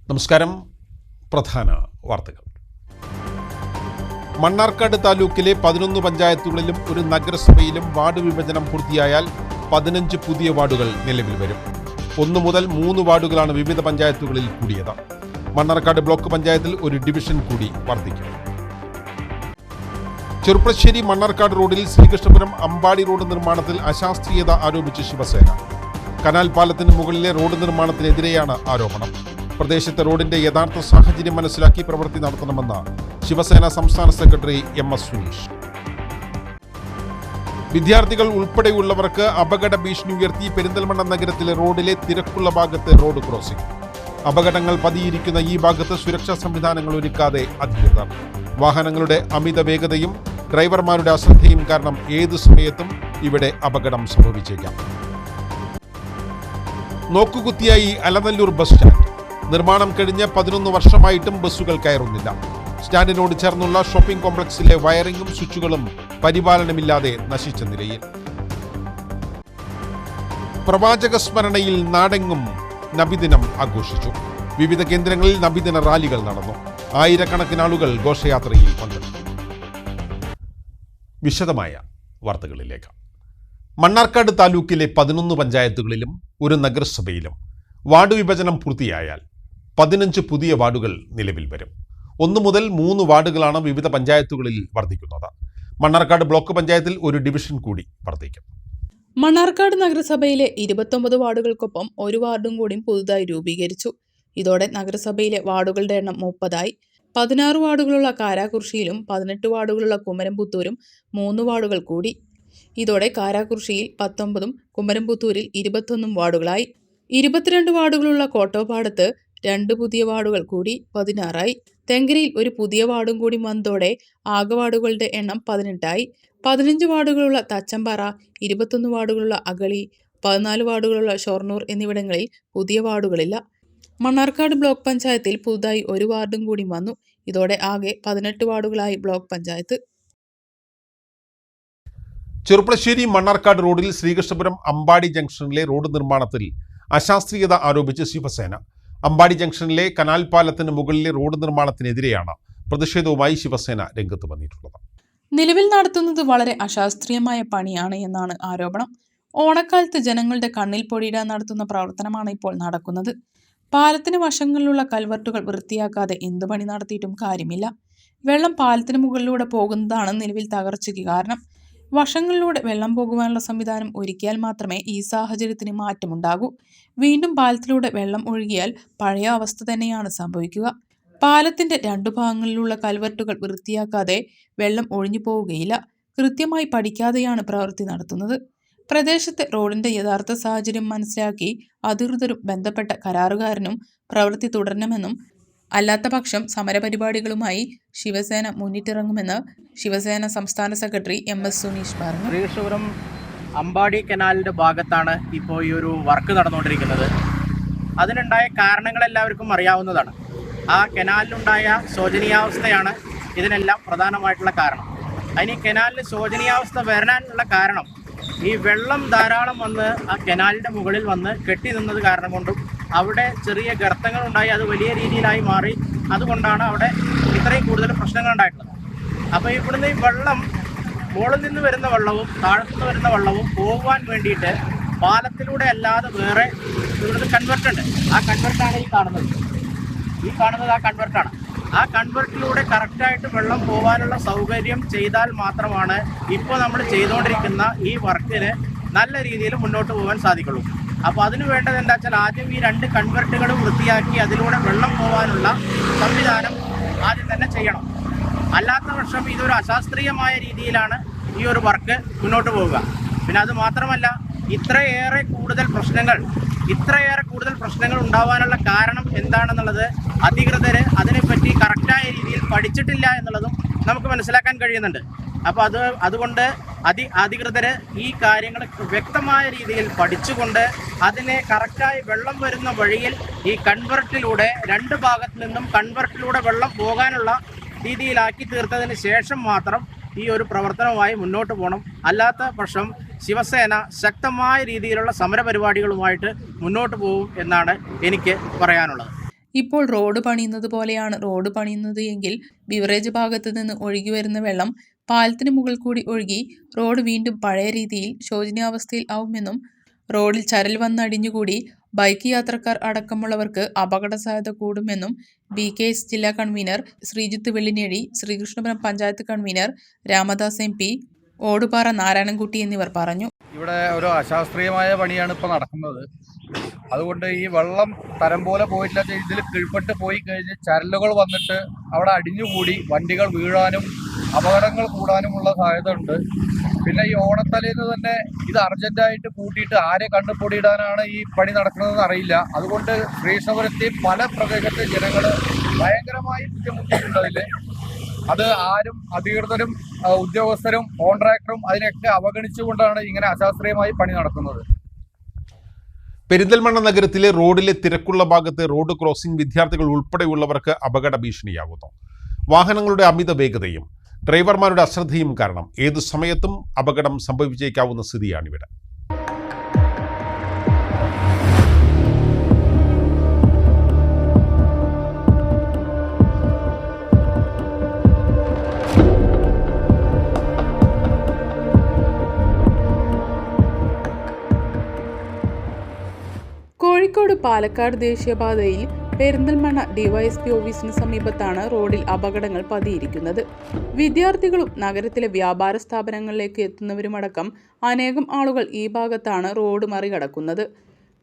നമസ്കാരം. പ്രധാന വാർത്തകൾ. മണ്ണാർക്കാട് താലൂക്കിലെ 11 പഞ്ചായത്തുകളിലും ഒരു നഗരസഭയിലും വാർഡ് വിഭജനം പൂർത്തിയായാൽ 15 പുതിയ വാർഡുകൾ നിലവിൽ വരും. 1 മുതൽ 3 വാർഡുകളാണ് വിവിധ പഞ്ചായത്തുകളിൽ കൂടിയത്. മണ്ണാർക്കാട് ബ്ലോക്ക് പഞ്ചായത്തിൽ ഒരു ഡിവിഷൻ കൂടി വർദ്ധിക്കും. ചെറുപ്പശ്ശേരി മണ്ണാർക്കാട് റോഡിൽ ശ്രീകൃഷ്ണപുരം അമ്പാടി റോഡ് നിർമ്മാണത്തിൽ അശാസ്ത്രീയത ആരോപിച്ച് ശിവസേന. കനാൽ പാലത്തിന് മുകളിലെ റോഡ് നിർമ്മാണത്തിനെതിരെയാണ് ആരോപണം. പ്രദേശത്തെ റോഡിന്റെ യഥാർത്ഥ സാഹചര്യം മനസ്സിലാക്കി പ്രവൃത്തി നടത്തണമെന്ന് ശിവസേന സംസ്ഥാന സെക്രട്ടറി MS സുനീഷ്. വിദ്യാർത്ഥികൾ ഉൾപ്പെടെയുള്ളവർക്ക് അപകട ഭീഷണി ഉയർത്തി പെരിന്തൽമണ്ണ നഗരത്തിലെ റോഡിലെ തിരക്കുള്ള ഭാഗത്ത് റോഡ് ക്രോസിംഗ്. അപകടങ്ങൾ പതിയിരിക്കുന്ന ഈ ഭാഗത്ത് സുരക്ഷാ സംവിധാനങ്ങൾ ഒരുക്കാതെ അധികൃതർ. വാഹനങ്ങളുടെ അമിത വേഗതയും ഡ്രൈവർമാരുടെ അശ്രദ്ധയും കാരണം ഏതു സമയത്തും ഇവിടെ അപകടം സംഭവിച്ചേക്കാം. നോക്കുകുത്തിയായി അലനല്ലൂർ ബസ് സ്റ്റാൻഡ്. നിർമ്മാണം കഴിഞ്ഞ് 11 വർഷമായിട്ടും ബസ്സുകൾ കയറുന്നില്ല. സ്റ്റാൻഡിനോട് ചേർന്നുള്ള ഷോപ്പിംഗ് കോംപ്ലക്സിലെ വയറിംഗും സ്വിച്ചുകളും പരിപാലനമില്ലാതെ നശിച്ച നിലയിൽ. പ്രവാചക സ്മരണയിൽ നാടെങ്ങും നബിദിനം ആഘോഷിച്ചു. വിവിധ കേന്ദ്രങ്ങളിൽ നബിദിന റാലികൾ നടന്നു. ആയിരക്കണക്കിന് ആളുകൾ ഘോഷയാത്രയിൽ പങ്കെടുത്തു. വിശദമായ വാർത്തകളിലേക്ക്. മണ്ണാർക്കാട് താലൂക്കിലെ 11 പഞ്ചായത്തുകളിലും ഒരു നഗരസഭയിലും വാർഡ് വിഭജനം പൂർത്തിയായാൽ 15 പുതിയ വാർഡുകൾ നിലവിൽ വരും. 1 മുതൽ 3 വാർഡുകളാണ് വിവിധ പഞ്ചായത്തുകളിൽ വർദ്ധിക്കുന്നത്. മണ്ണാർക്കാട് ബ്ലോക്ക് പഞ്ചായത്തിൽ ഒരു ഡിവിഷൻ കൂടി വർദ്ധിക്കും. മണ്ണാർക്കാട് നഗരസഭയിലെ 29 വാർഡുകൾക്കൊപ്പം ഒരു വാർഡും കൂടി പുതുതായി രൂപീകരിച്ചു. ഇതോടെ നഗരസഭയിലെ വാർഡുകളുടെ എണ്ണം 30ആയി. 16 വാർഡുകളുള്ള കാരാകുർശിയിലും 18 വാർഡുകളുള്ള കുമരംപുത്തൂരും 3 വാർഡുകൾ കൂടി. ഇതോടെ കാരാകുർശിയിൽ 19ഉം കുമരംപുത്തൂരിൽ 21 വാർഡുകളായി. 22 വാർഡുകളുള്ള കോട്ടോപ്പാടത്ത് 2 പുതിയ വാർഡുകൾ കൂടി 16ആയി. തെങ്കരിയിൽ ഒരു പുതിയ വാർഡും കൂടി വന്നതോടെ ആകെ വാർഡുകളുടെ എണ്ണം 18ആയി. 15 വാർഡുകളുള്ള തച്ചമ്പാറ, 21 വാർഡുകളുള്ള അഗളി, 14 വാർഡുകളുള്ള ഷൊർണൂർ എന്നിവിടങ്ങളിൽ പുതിയ വാർഡുകളില്ല. മണ്ണാർക്കാട് ബ്ലോക്ക് പഞ്ചായത്തിൽ പുതുതായി ഒരു വാർഡും കൂടി വന്നു. ഇതോടെ ആകെ 18 വാർഡുകളായി ബ്ലോക്ക് പഞ്ചായത്ത്. ചെറുപ്പശ്ശേരി മണ്ണാർക്കാട് റോഡിൽ ശ്രീകൃഷ്ണപുരം അമ്പാടി ജംഗ്ഷനിലെ റോഡ് നിർമ്മാണത്തിൽ അശാസ്ത്രീയത ആരോപിച്ച് ശിവസേന. അമ്പാടി ജംഗ്ഷനിലെ കനാൽ പാലത്തിന് മുകളിലെ റോഡ് നിർമ്മാണത്തിനെതിരെയാണ് പ്രതിഷേധവുമായി ശിവസേന രംഗത്ത് വന്നിട്ടുള്ളത്. നിലവിൽ നടത്തുന്നത് വളരെ അശാസ്ത്രീയമായ പണിയാണ് എന്നാണ് ആരോപണം. ഓണക്കാലത്ത് ജനങ്ങളുടെ കണ്ണിൽ പൊടിയിടാൻ നടത്തുന്ന പ്രവർത്തനമാണ് ഇപ്പോൾ നടക്കുന്നത്. പാലത്തിന് വശങ്ങളിലുള്ള കൽവർട്ടുകൾ വൃത്തിയാക്കാതെ എന്തു പണി നടത്തിയിട്ടും കാര്യമില്ല. വെള്ളം പാലത്തിന് മുകളിലൂടെ പോകുന്നതാണ് നിലവിൽ തകർച്ചയ്ക്ക് കാരണം. വശങ്ങളിലൂടെ വെള്ളം പോകുവാനുള്ള സംവിധാനം ഒരുക്കിയാൽ മാത്രമേ ഈ സാഹചര്യത്തിന് മാറ്റമുണ്ടാകൂ. വീണ്ടും പാലത്തിലൂടെ വെള്ളം ഒഴുകിയാൽ പഴയ അവസ്ഥ തന്നെയാണ് സംഭവിക്കുക. പാലത്തിന്റെ 2 ഭാഗങ്ങളിലുള്ള കൽവർട്ടുകൾ വൃത്തിയാക്കാതെ വെള്ളം ഒഴിഞ്ഞു പോവുകയില്ല. കൃത്യമായി പഠിക്കാതെയാണ് പ്രവൃത്തി നടത്തുന്നത്. പ്രദേശത്തെ റോഡിന്റെ യഥാർത്ഥ സാഹചര്യം മനസ്സിലാക്കി അധികൃതരും ബന്ധപ്പെട്ട കരാറുകാരനും പ്രവൃത്തി തുടരണമെന്നും അല്ലാത്ത പക്ഷം സമരപരിപാടികളുമായി ശിവസേന മുന്നിട്ടിറങ്ങുമെന്ന് ശിവസേന സംസ്ഥാന സെക്രട്ടറി MS സുനീഷ് പറഞ്ഞു. ശ്രീകൃഷ്ണപുരം അമ്പാടി കനാലിൻ്റെ ഭാഗത്താണ് ഇപ്പോൾ ഈ ഒരു വർക്ക് നടന്നുകൊണ്ടിരിക്കുന്നത്. അതിനുണ്ടായ കാരണങ്ങൾ എല്ലാവർക്കും അറിയാവുന്നതാണ്. ആ കനാലിലുണ്ടായ ശോചനീയാവസ്ഥയാണ് ഇതിനെല്ലാം പ്രധാനമായിട്ടുള്ള കാരണം. അതിന് കനാലിന് ശോചനീയാവസ്ഥ വരാനുള്ള കാരണം ഈ വെള്ളം ധാരാളം വന്ന് ആ കനാലിൻ്റെ മുകളിൽ വന്ന് കെട്ടി നിന്നത് കാരണം കൊണ്ടും അവിടെ ചെറിയ ഗർത്തങ്ങളുണ്ടായി അത് വലിയ രീതിയിലായി മാറി. അതുകൊണ്ടാണ് അവിടെ ഇത്രയും കൂടുതൽ പ്രശ്നങ്ങൾ ഉണ്ടായിട്ടുള്ളത്. അപ്പോൾ ഇവിടുന്ന് ഈ വെള്ളം മുകളിൽ നിന്ന് വരുന്ന വെള്ളവും താഴത്തുനിന്ന് വരുന്ന വെള്ളവും പോകുവാൻ വേണ്ടിയിട്ട് പാലത്തിലൂടെ അല്ലാതെ വേറെ ഇവിടുന്ന് കൺവെർട്ടുണ്ട്. ആ കൺവെർട്ടാണ് ഈ കാണുന്നത് ആ കൺവെർട്ടാണ്. ആ കൺവെർട്ടിലൂടെ കറക്റ്റായിട്ട് വെള്ളം പോകാനുള്ള സൗകര്യം ചെയ്താൽ മാത്രമാണ് ഇപ്പോൾ നമ്മൾ ചെയ്തുകൊണ്ടിരിക്കുന്ന ഈ വർക്കിന് നല്ല രീതിയിൽ മുന്നോട്ട് പോകാൻ സാധിക്കുള്ളൂ. അപ്പോൾ അതിന് വേണ്ടത് എന്താ വെച്ചാൽ ആദ്യം ഈ 2 കൺവെർട്ടുകളും വൃത്തിയാക്കി അതിലൂടെ വെള്ളം പോകാനുള്ള സംവിധാനം ആദ്യം തന്നെ ചെയ്യണം. അല്ലാത്ത പക്ഷം ഇതൊരു അശാസ്ത്രീയമായ രീതിയിലാണ് ഈ ഒരു വർക്ക് മുന്നോട്ട് പോവുക. പിന്നെ അത് മാത്രമല്ല ഇത്രയേറെ കൂടുതൽ പ്രശ്നങ്ങൾ ഉണ്ടാവാനുള്ള കാരണം എന്താണെന്നുള്ളത് അധികൃതർ അതിനെപ്പറ്റി കറക്റ്റായ രീതിയിൽ പഠിച്ചിട്ടില്ല എന്നുള്ളതും നമുക്ക് മനസ്സിലാക്കാൻ കഴിയുന്നുണ്ട്. അപ്പോൾ അതുകൊണ്ട് അധികൃതർ ഈ കാര്യങ്ങൾ വ്യക്തമായ രീതിയിൽ പഠിച്ചുകൊണ്ട് അതിനെ കറക്റ്റായി വെള്ളം വരുന്ന വഴിയിൽ ഈ കൺവെർട്ടിലൂടെ 2 ഭാഗത്തു നിന്നും കൺവെർട്ടിലൂടെ വെള്ളം പോകാനുള്ള രീതിയിലാക്കി തീർത്തതിന് ശേഷം മാത്രം ഈ ഒരു പ്രവർത്തനവുമായി മുന്നോട്ട് പോകണം. അല്ലാത്ത പക്ഷം ശിവസേന ശക്തമായ രീതിയിലുള്ള സമരപരിപാടികളുമായിട്ട് മുന്നോട്ട് പോകും എന്നാണ് എനിക്ക് പറയാനുള്ളത്. ഇപ്പോൾ റോഡ് പണിയുന്നത് പോലെയാണ് റോഡ് പണിയുന്നത് എങ്കിൽ ബിവറേജ് ഭാഗത്ത് നിന്ന് ഒഴുകി വരുന്ന വെള്ളം പാലത്തിന് മുകളിൽ കൂടി ഒഴുകി റോഡ് വീണ്ടും പഴയ രീതിയിൽ ശോചനീയാവസ്ഥയിൽ ആവുമെന്നും റോഡിൽ ചരൽ വന്നടിഞ്ഞുകൂടി ബൈക്ക് യാത്രക്കാർ അടക്കമുള്ളവർക്ക് അപകട സാധ്യത കൂടുമെന്നും BKS ജില്ലാ കൺവീനർ ശ്രീജിത്ത് വെള്ളിനേഴി, ശ്രീകൃഷ്ണപുരം പഞ്ചായത്ത് കൺവീനർ രാമദാസ് MP, ഓടുപാറ നാരായണൻകുട്ടി എന്നിവർ പറഞ്ഞു. ഇവിടെ ഒരു അശാസ്ത്രീയമായ പണിയാണ് ഇപ്പോൾ നടക്കുന്നത്. അതുകൊണ്ട് ഈ വെള്ളം തരം പോലെ പോയിട്ടില്ല, ഇതിൽ കീഴ്പ്പെട്ട് പോയി കഴിഞ്ഞ് ചരലുകൾ വന്നിട്ട് അവിടെ അടിഞ്ഞുകൂടി വണ്ടികൾ വീഴാനും അപകടങ്ങൾ കൂടാനുമുള്ള സാധ്യത ഉണ്ട്. പിന്നെ ഈ ഓണത്തലേന്ന് തന്നെ ഇത് അർജന്റായിട്ട് കൂട്ടിയിട്ട് ആരെ കണ്ണുപൊടിയിടാനാണ് ഈ പണി നടക്കുന്നതെന്ന് അറിയില്ല. അതുകൊണ്ട് ശ്രീകൃഷ്ണപുരത്തെ പല പ്രദേശത്തെ ജനങ്ങൾ ഭയങ്കരമായി ബുദ്ധിമുട്ടിയിട്ടുണ്ടതിൽ. അത് ആരും അധികൃതരും ഉദ്യോഗസ്ഥരും കോൺട്രാക്ടറും അതിനെയൊക്കെ അവഗണിച്ചുകൊണ്ടാണ് ഇങ്ങനെ അശാസ്ത്രീയമായി പണി നടക്കുന്നത്. പെരിന്തൽമണ്ണ നഗരത്തിലെ റോഡിലെ തിരക്കുള്ള ഭാഗത്ത് റോഡ് ക്രോസിംഗ് വിദ്യാർത്ഥികൾ ഉൾപ്പെടെയുള്ളവർക്ക് അപകട ഭീഷണിയാകുന്നു. വാഹനങ്ങളുടെ അമിത വേഗതയും ഡ്രൈവർമാരുടെ അശ്രദ്ധയും കാരണം ഏതു സമയത്തും അപകടം സംഭവിച്ചേക്കാവുന്ന സ്ഥിതിയാണിവിടെ. കോഴിക്കോട് പാലക്കാട് ദേശീയപാതയിൽ പെരിന്തൽമണ്ണ DYSP ഓഫീസിന് സമീപത്താണ് റോഡിൽ അപകടങ്ങൾ പതിയിരിക്കുന്നത്. വിദ്യാർത്ഥികളും നഗരത്തിലെ വ്യാപാര സ്ഥാപനങ്ങളിലേക്ക് എത്തുന്നവരുമടക്കം അനേകം ആളുകൾ ഈ ഭാഗത്താണ് റോഡ് മറികടക്കുന്നത്.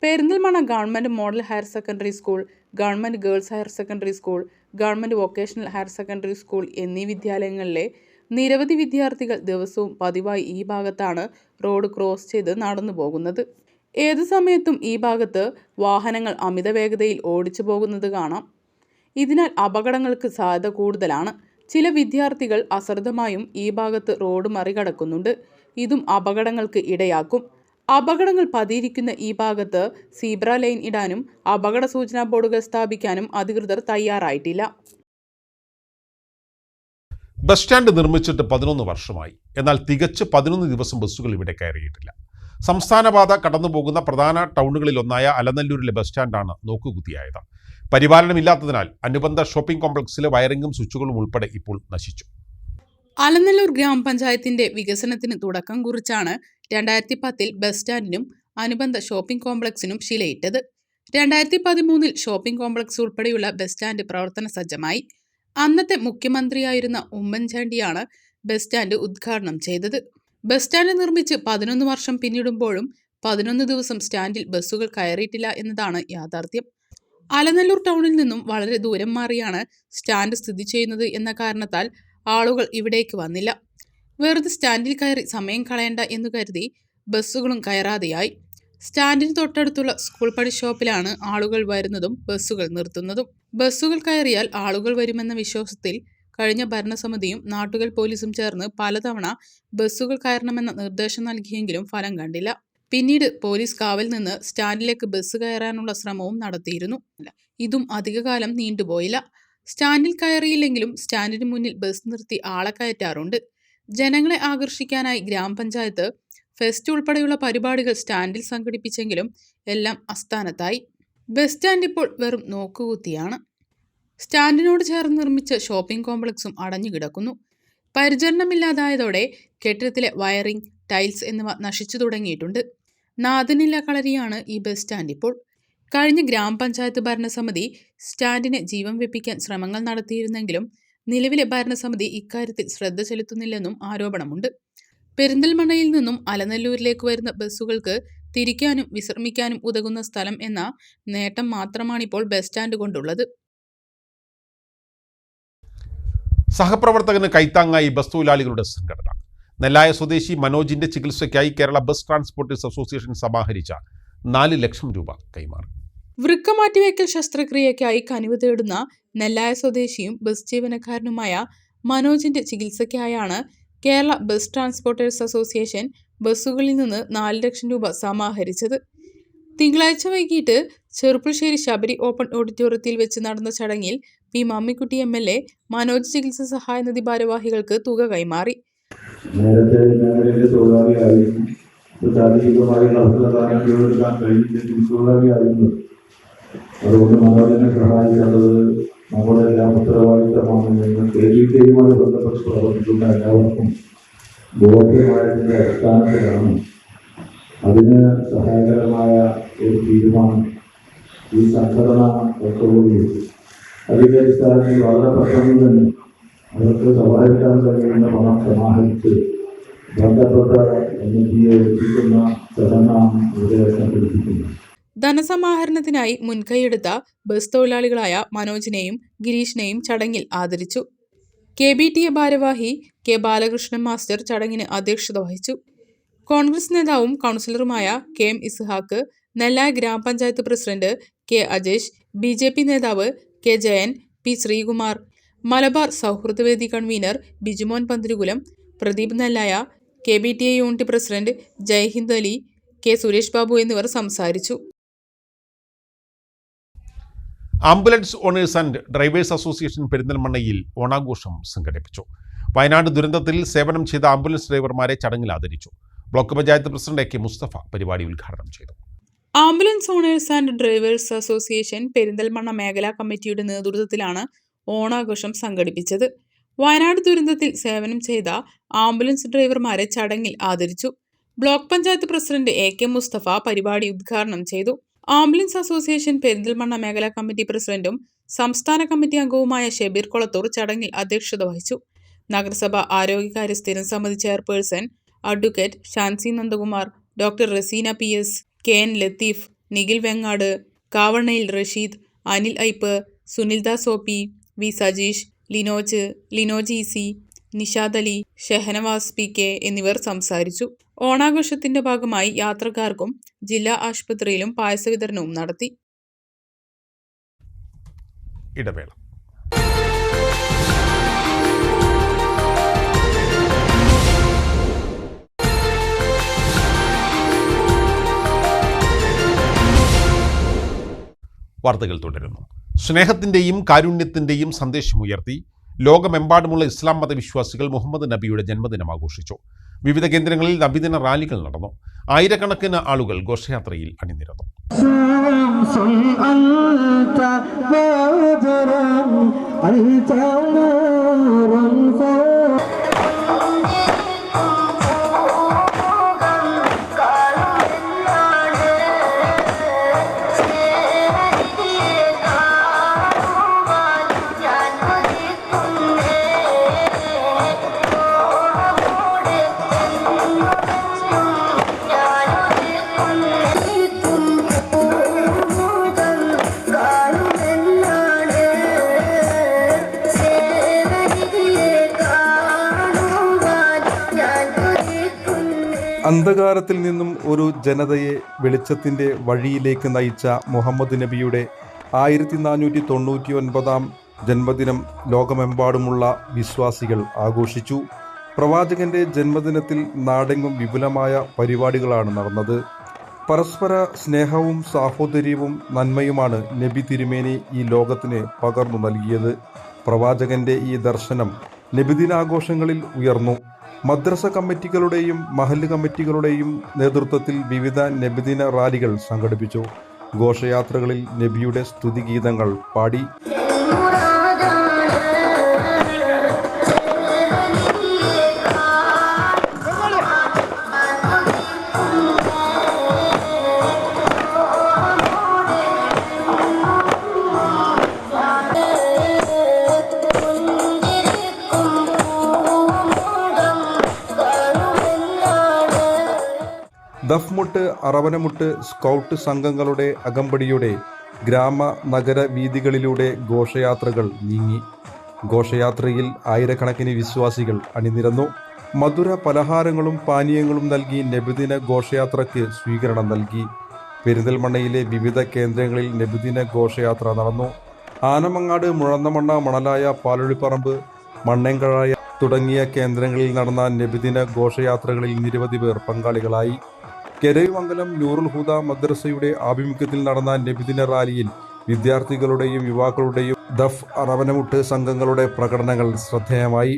Perinthalmanna government model higher secondary school, government girls higher secondary school, government vocational higher secondary school എന്നീ വിദ്യാലയങ്ങളിലെ നിരവധി വിദ്യാർത്ഥികൾ ദിവസവും പതിവായി ഈ ഭാഗത്താണ് റോഡ് ക്രോസ് ചെയ്ത് നടന്നു പോകുന്നത്. ഏതു സമയത്തും ഈ ഭാഗത്ത് വാഹനങ്ങൾ അമിത വേഗതയിൽ ഓടിച്ചു പോകുന്നത് കാണാം. ഇതിനാൽ അപകടങ്ങൾക്ക് സാധ്യത കൂടുതലാണ്. ചില വിദ്യാർത്ഥികൾ അശ്രദ്ധമായും ഈ ഭാഗത്ത് റോഡ് മറികടക്കുന്നുണ്ട്. ഇതും അപകടങ്ങൾക്ക് ഇടയാക്കും. അപകടങ്ങൾ പതിയിരിക്കുന്ന ഈ ഭാഗത്ത് സീബ്ര ലൈൻ ഇടാനും അപകട സൂചനാ ബോർഡുകൾ സ്ഥാപിക്കാനും അധികൃതർ തയ്യാറായിട്ടില്ല. ബസ് സ്റ്റാൻഡ് നിർമ്മിച്ചിട്ട് 11 വർഷമായി. എന്നാൽ തികച്ച് 11 ദിവസം ബസ്സുകൾ ഇവിടെ കയറിയിട്ടില്ല. സംസ്ഥാനപാത കടന്നുപോകുന്ന പ്രധാന ടൗണുകളിലൊന്നായ അലനല്ലൂരിലെ ബസ് സ്റ്റാൻഡാണ് നോക്കുകുത്തിയായത്. പരിപാലനമില്ലാത്തതിനാൽ അനുബന്ധ ഷോപ്പിംഗ് കോംപ്ലക്സിലെ വയറിംഗും സ്വിച്ചുകളും ഉൾപ്പെടെ ഇപ്പോൾ നശിച്ചു. അലനല്ലൂർ ഗ്രാമപഞ്ചായത്തിന്റെ വികസനത്തിന് തുടക്കം കുറിച്ചാണ് 2010 ബസ് സ്റ്റാൻഡിനും അനുബന്ധ ഷോപ്പിംഗ് കോംപ്ലക്സിനും ശിലയിട്ടത്. 2013 ഷോപ്പിംഗ് കോംപ്ലക്സ് ഉൾപ്പെടെയുള്ള ബസ് സ്റ്റാൻഡ് പ്രവർത്തന സജ്ജമായി. അന്നത്തെ മുഖ്യമന്ത്രിയായിരുന്ന ഉമ്മൻചാണ്ടിയാണ് ബസ് സ്റ്റാൻഡ് ഉദ്ഘാടനം ചെയ്തത്. ബസ് സ്റ്റാൻഡ് നിർമ്മിച്ച് 11 വർഷം പിന്നിടുമ്പോഴും 11 ദിവസം സ്റ്റാൻഡിൽ ബസ്സുകൾ കയറിയിട്ടില്ല എന്നതാണ് യാഥാർത്ഥ്യം. അലനല്ലൂർ ടൗണിൽ നിന്നും വളരെ ദൂരം മാറിയാണ് സ്റ്റാൻഡ് സ്ഥിതി ചെയ്യുന്നത് എന്ന കാരണത്താൽ ആളുകൾ ഇവിടേക്ക് വന്നില്ല. വെറുതെ സ്റ്റാൻഡിൽ കയറി സമയം കളയണ്ട എന്നു കരുതി ബസ്സുകളും കയറാതെയായി. സ്റ്റാൻഡിന് തൊട്ടടുത്തുള്ള സ്കൂൾ പടി ഷോപ്പിലാണ് ആളുകൾ വരുന്നതും ബസ്സുകൾ നിർത്തുന്നതും. ബസ്സുകൾ കയറിയാൽ ആളുകൾ വരുമെന്ന വിശ്വാസത്തിൽ കഴിഞ്ഞ ഭരണസമിതിയും നാട്ടുകൽ പോലീസും ചേർന്ന് പലതവണ ബസ്സുകൾ കയറണമെന്ന നിർദ്ദേശം നൽകിയെങ്കിലും ഫലം കണ്ടില്ല. പിന്നീട് പോലീസ് കാവൽ നിന്ന് സ്റ്റാൻഡിലേക്ക് ബസ് കയറാനുള്ള ശ്രമവും നടത്തിയിരുന്നു. ഇതും അധികകാലം നീണ്ടുപോയില്ല. സ്റ്റാൻഡിൽ കയറിയില്ലെങ്കിലും സ്റ്റാൻഡിന് മുന്നിൽ ബസ് നിർത്തി ആളെ കയറ്റാറുണ്ട്. ജനങ്ങളെ ആകർഷിക്കാനായി ഗ്രാമപഞ്ചായത്ത് ഫെസ്റ്റ് ഉൾപ്പെടെയുള്ള പരിപാടികൾ സ്റ്റാൻഡിൽ സംഘടിപ്പിച്ചെങ്കിലും എല്ലാം അസ്ഥാനത്തായി. ബസ് സ്റ്റാൻഡ് ഇപ്പോൾ വെറും നോക്കുകുത്തിയാണ്. സ്റ്റാൻഡിനോട് ചേർന്ന് നിർമ്മിച്ച ഷോപ്പിംഗ് കോംപ്ലക്സും അടഞ്ഞു കിടക്കുന്നു. പരിചരണമില്ലാതായതോടെ കെട്ടിടത്തിലെ വയറിംഗ്, ടൈൽസ് എന്നിവ നശിച്ചു തുടങ്ങിയിട്ടുണ്ട്. നാഥനില്ല കളരിയാണ് ഈ ബസ് സ്റ്റാൻഡ് ഇപ്പോൾ. കഴിഞ്ഞ ഗ്രാമപഞ്ചായത്ത് ഭരണസമിതി സ്റ്റാൻഡിനെ ജീവൻ വെപ്പിക്കാൻ ശ്രമങ്ങൾ നടത്തിയിരുന്നെങ്കിലും നിലവിലെ ഭരണസമിതി ഇക്കാര്യത്തിൽ ശ്രദ്ധ ചെലുത്തുന്നില്ലെന്നും ആരോപണമുണ്ട്. പെരിന്തൽമണ്ണയിൽ നിന്നും അലനല്ലൂരിലേക്ക് വരുന്ന ബസ്സുകൾക്ക് തിരിക്കാനും വിശ്രമിക്കാനും ഉതകുന്ന സ്ഥലം എന്ന നേട്ടം മാത്രമാണിപ്പോൾ ബസ് സ്റ്റാൻഡ് കൊണ്ടുള്ളത്. സഹപ്രവർത്തകന് കൈത്താങ്ങായി ബസ് തൊഴിലാളികളുടെ സംഘടന. നെല്ലായ സ്വദേശി മനോജിന്റെ ചികിത്സയ്ക്കായി കേരള ബസ് ട്രാൻസ്പോർട്ടേഴ്സ് അസോസിയേഷൻ സമാഹരിച്ച 4 ലക്ഷം രൂപ കൈമാറി. വൃക്ക മാറ്റിവയ്ക്കൽ ശസ്ത്രക്രിയയ്ക്കായി കനിവ് തേടുന്ന നെല്ലായ സ്വദേശിയും ബസ് ജീവനക്കാരനുമായ മനോജിന്റെ ചികിത്സയ്ക്കായാണ് കേരള ബസ് ട്രാൻസ്പോർട്ടേഴ്സ് അസോസിയേഷൻ ബസ്സുകളിൽ നിന്ന് 4 ലക്ഷം രൂപ സമാഹരിച്ചത്. തിങ്കളാഴ്ച വൈകിട്ട് ചെറുപ്പുളശ്ശേരി ശബരി ഓപ്പൺ ഓഡിറ്റോറിയത്തിൽ വെച്ച് നടന്ന ചടങ്ങിൽ പി മമ്മിക്കുട്ടി MLA മനോജ് ചികിത്സ സഹായ നിധി ഭാരവാഹികൾക്ക് തുക കൈമാറി. നേരത്തെ മേഖലയിലെ തൊഴിലാളിയായിരുന്നു, ശാരീരികമായി തൊഴിലാളിയായിരുന്നു. അതുകൊണ്ട് മനോജിനെ സഹായിക്കേണ്ടത് നമ്മുടെ എല്ലാം ഉത്തരവാദിത്തമാണ് എന്ന് KBTയുമായി ബന്ധപ്പെട്ട് പ്രവർത്തിക്കുന്ന എല്ലാവർക്കും ബോധ്യമായതിൻ്റെ അടിസ്ഥാനത്തിലാണ് അതിന് സഹായകരമായ ഒരു തീരുമാനം ഈ സംഘടന എടുത്തുകൊള്ളുകയും അതിൻ്റെ അടിസ്ഥാനത്തിൽ വളരെ പെട്ടെന്ന് തന്നെ അവർക്ക് സഹായിക്കാൻ കഴിയുന്ന പണം സമാഹരിച്ച് ബന്ധപ്പെട്ട NGO എത്തിക്കുന്ന ചടങ്ങാണ് ഇവിടെ സംഘടിപ്പിക്കുന്നത്. ധനസമാഹരണത്തിനായി മുൻകൈയെടുത്ത ബസ് തൊഴിലാളികളായ മനോജിനെയും ഗിരീഷിനെയും ചടങ്ങിൽ ആദരിച്ചു. KBTA ഭാരവാഹി K. ബാലകൃഷ്ണൻ മാസ്റ്റർ ചടങ്ങിന് അധ്യക്ഷത വഹിച്ചു. കോൺഗ്രസ് നേതാവും കൗൺസിലറുമായ KM ഇസ്ഹാക്ക്, നെല്ലായ ഗ്രാമപഞ്ചായത്ത് പ്രസിഡന്റ് K. അജേഷ്, BJP നേതാവ് K. ജയൻ, P. ശ്രീകുമാർ, മലബാർ സൗഹൃദവേദി കൺവീനർ Bijumon Panthirukulam, Pradeep Nellaya, KBTA unit president Jaihind Ali, K. Suresh Babu എന്നിവർ സംസാരിച്ചു. Ambulance owners and drivers association പെരിന്തൽമണ്ണയിൽ ഓണാഘോഷം സംഘടിപ്പിച്ചു. വയനാട് ദുരന്തത്തിൽ സേവനം ചെയ്ത ആംബുലൻസ് ഡ്രൈവർമാരെ ചടങ്ങിൽ ആദരിച്ചു. Block panchayat president AK Mustafa പരിപാടി ഉദ്ഘാടനം ചെയ്തു. Ambulance owners and drivers association Perinthalmanna മേഖലാ കമ്മിറ്റിയുടെ നേതൃത്വത്തിലാണ് ഓണാഘോഷം സംഘടിപ്പിച്ചത്. വയനാട് ദുരന്തത്തിൽ സേവനം ചെയ്ത ആംബുലൻസ് ഡ്രൈവർമാരെ ചടങ്ങിൽ ആദരിച്ചു. Block panchayat president AK Mustafa പരിപാടി ഉദ്ഘാടനം ചെയ്തു. ആംബുലൻസ് അസോസിയേഷൻ പെരിന്തൽമണ്ണ മേഖലാ കമ്മിറ്റി പ്രസിഡന്റും സംസ്ഥാന കമ്മിറ്റി അംഗവുമായ ഷെബീർ കൊളത്തൂർ ചടങ്ങിൽ അധ്യക്ഷത വഹിച്ചു. നഗരസഭ ആരോഗ്യകാര്യ സ്ഥിരം സമിതി chairperson advocate Shancy Nandakumar, doctor Raseena PS, KN Latheef, Nikhil Vengad, കാവണ്ണയിൽ Rasheed, Anil Iype, Sunildas OP, V Sajeesh, Linoj EC, Nishad Ali, Shahnawas PK എന്നിവർ സംസാരിച്ചു. ഓണാഘോഷത്തിന്റെ ഭാഗമായി യാത്രക്കാർക്കും ജില്ലാ ആശുപത്രിയിലും പായസ വിതരണവും നടത്തി. ഇടവേള. വാർത്തകൾ തുടരുന്നു. സ്നേഹത്തിൻ്റെയും കാരുണ്യത്തിൻ്റെയും സന്ദേശമുയർത്തി ലോകമെമ്പാടുമുള്ള ഇസ്ലാം മതവിശ്വാസികൾ മുഹമ്മദ് നബിയുടെ ജന്മദിനം ആഘോഷിച്ചു. വിവിധ കേന്ദ്രങ്ങളിൽ നബിദിന റാലികൾ നടന്നു. ആയിരക്കണക്കിന് ആളുകൾ ഘോഷയാത്രയിൽ അണിനിരന്നു. അന്ധകാരത്തിൽ നിന്നും ഒരു ജനതയെ വെളിച്ചത്തിൻ്റെ വഴിയിലേക്ക് നയിച്ച മുഹമ്മദ് നബിയുടെ 1499 ജന്മദിനം ലോകമെമ്പാടുമുള്ള വിശ്വാസികൾ ആഘോഷിച്ചു. പ്രവാചകന്റെ ജന്മദിനത്തിൽ നാടെങ്ങും വിപുലമായ പരിപാടികളാണ് നടന്നത്. പരസ്പര സ്നേഹവും സാഹോദര്യവും നന്മയുമാണ് നബി തിരുമേനി ഈ ലോകത്തിന് പകർന്നു നൽകിയത്. പ്രവാചകന്റെ ഈ ദർശനം നബിദിനാഘോഷങ്ങളിൽ ഉയർന്നു. മദ്രസ കമ്മിറ്റികളുടെയും മഹല്ല് കമ്മിറ്റികളുടെയും നേതൃത്വത്തിൽ വിവിധ നബിദിന റാലികൾ സംഘടിപ്പിച്ചു. ഘോഷയാത്രകളിൽ നബിയുടെ സ്തുതിഗീതങ്ങൾ പാടി. ദഫ്മുട്ട്, അറവനമുട്ട്, സ്കൗട്ട് സംഘങ്ങളുടെ അകമ്പടിയോടെ ഗ്രാമ നഗര വീഥികളിലൂടെ ഘോഷയാത്രകൾ നീങ്ങി. ഘോഷയാത്രയിൽ ആയിരക്കണക്കിന് വിശ്വാസികൾ അണിനിരന്നു. മധുര പലഹാരങ്ങളും പാനീയങ്ങളും നൽകി നബിദിന ഘോഷയാത്രയ്ക്ക് സ്വീകരണം നൽകി. പെരിന്തൽമണ്ണയിലെ വിവിധ കേന്ദ്രങ്ങളിൽ നബിദിന ഘോഷയാത്ര നടന്നു. ആനമങ്ങാട്, മുഴന്നമണ്ണ, മണലായ, പാലൊളിപ്പറമ്പ്, മണ്ണേങ്കഴായ തുടങ്ങിയ കേന്ദ്രങ്ങളിൽ നടന്ന നബിദിന ഘോഷയാത്രകളിൽ നിരവധി പേർ പങ്കാളികളായി. കെരൈമംഗലം നൂറുൽ ഹുദ മദ്രസയുടെ ആഭിമുഖ്യത്തിൽ നടന്ന നബിദിന റാലിയിൽ വിദ്യാർത്ഥികളുടെയും യുവാക്കളുടെയും ദഫ്, അറവനമുട്ട് സംഘങ്ങളുടെ പ്രകടനങ്ങൾ ശ്രദ്ധേയമായി.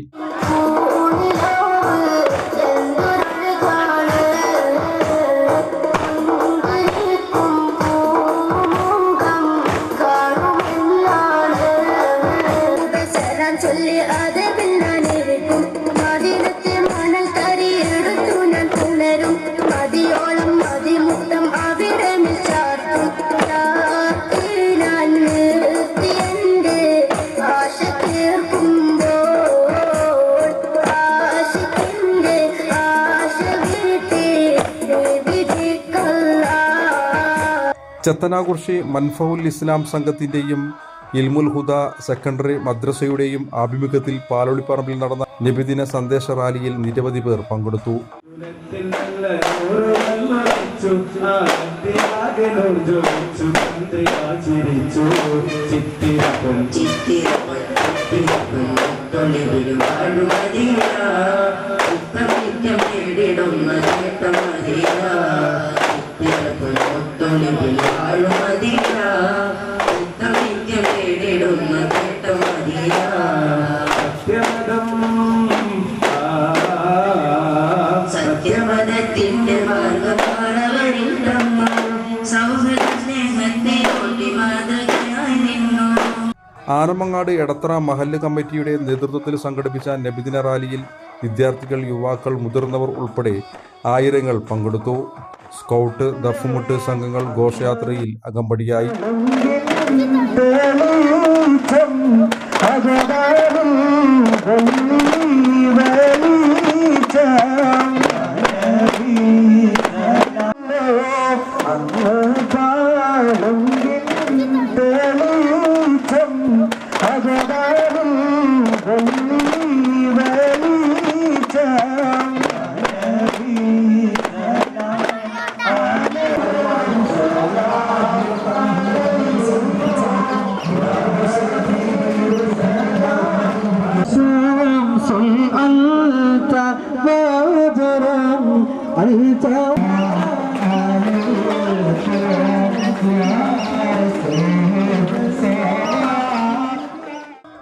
ചത്തനാകുർഷി മൻഫഉൽ ഇസ്ലാം സംഘത്തിൻ്റെയും ഇൽമുൽ ഹുദ സെക്കൻഡറി മദ്രസയുടെയും ആഭിമുഖ്യത്തിൽ പാലൊളിപ്പറമ്പിൽ നടന്ന നബിദിന സന്ദേശ റാലിയിൽ നിരവധി പേർ പങ്കെടുത്തു. സത്യമതത്തിന്റെ മാർഗമാണവരില്ലെന്നോ സൗഹൃദ സ്നേഹത്തെ ഓട്ടി മാതൃകയായി നിന്നു. ആനമങ്ങാട് എടത്തറ മഹല്ല് കമ്മിറ്റിയുടെ നേതൃത്വത്തിൽ സംഘടിപ്പിച്ച നബിദിന റാലിയിൽ വിദ്യാർത്ഥികൾ, യുവാക്കൾ, മുതിർന്നവർ ഉൾപ്പെടെ ആയിരങ്ങൾ പങ്കെടുത്തു. സ്കൗട്ട്, ദഫ്മുട്ട് സംഘങ്ങൾ ഘോഷയാത്രയിൽ അകമ്പടിയായി.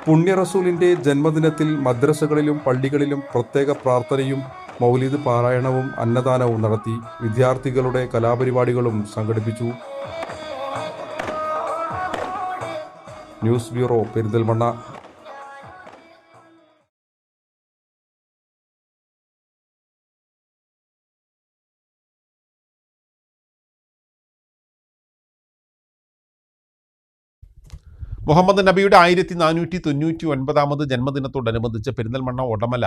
പുണ്യ റസൂലിൻ്റെ ജന്മദിനത്തിൽ മദ്രസകളിലും പള്ളികളിലും പ്രത്യേക പ്രാർത്ഥനയും മൗലിദ് പാരായണവും അന്നദാനവും നടത്തി. വിദ്യാർത്ഥികളുടെ കലാപരിപാടികളും സംഘടിപ്പിച്ചു. News bureau, Perinthalmanna. മുഹമ്മദ് നബിയുടെ 1499 ജന്മദിനത്തോടനുബന്ധിച്ച് പെരിന്തൽമണ്ണ ഒടമല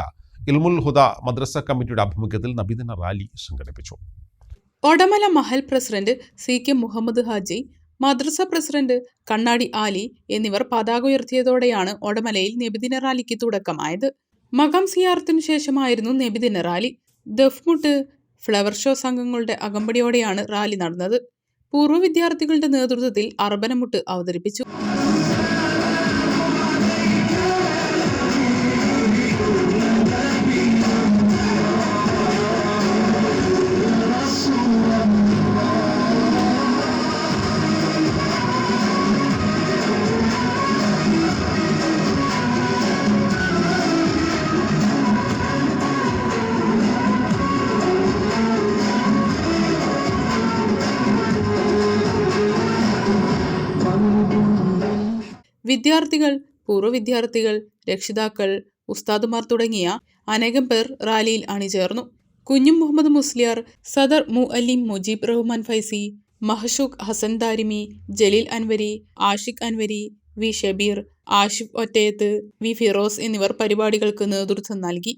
ഇൽമുൽ ഹുദ മദ്രസ കമ്മിറ്റിയുടെ ആഭിമുഖ്യത്തിൽ നബിദിന റാലി സംഘടിപ്പിച്ചു. ഒടമല മഹൽ പ്രസിഡന്റ് CK മുഹമ്മദ് ഹാജി, മദ്രസ പ്രസിഡന്റ് കണ്ണാടി ആലി എന്നിവർ പതാക ഉയർത്തിയതോടെയാണ് ഒടമലയിൽ നബിദിന റാലിക്ക് തുടക്കമായത്. മകം സിയാറത്തിനു ശേഷമായിരുന്നു നബിദിന റാലി. ദഫ്മുട്ട്, ഫ്ലവർ ഷോ സംഘങ്ങളുടെ അകമ്പടിയോടെയാണ് റാലി നടന്നത്. പൂർവ്വ വിദ്യാർത്ഥികളുടെ നേതൃത്വത്തിൽ അർബനമുട്ട് അവതരിപ്പിച്ചു. വിദ്യാർത്ഥികൾ, പൂർവ്വ വിദ്യാർത്ഥികൾ, രക്ഷിതാക്കൾ, ഉസ്താദുമാർ തുടങ്ങിയ അനേകം പേർ റാലിയിൽ അണിചേർന്നു. കുഞ്ഞു മുഹമ്മദ് മുസ്ലിയാർ, സദർ മുഅല്ലിം മുജീബ് റഹ്മാൻ ഫൈസി, മഹ്ഷൂഖ് ഹസൻ ദാരിമി, ജലീൽ അൻവരി, ആഷിഖ് അൻവരി, വി ഷബീർ, ആഷിഫ് ഒറ്റയത്ത്, വി ഫിറോസ് എന്നിവർ പരിപാടികൾക്ക് നേതൃത്വം നൽകി.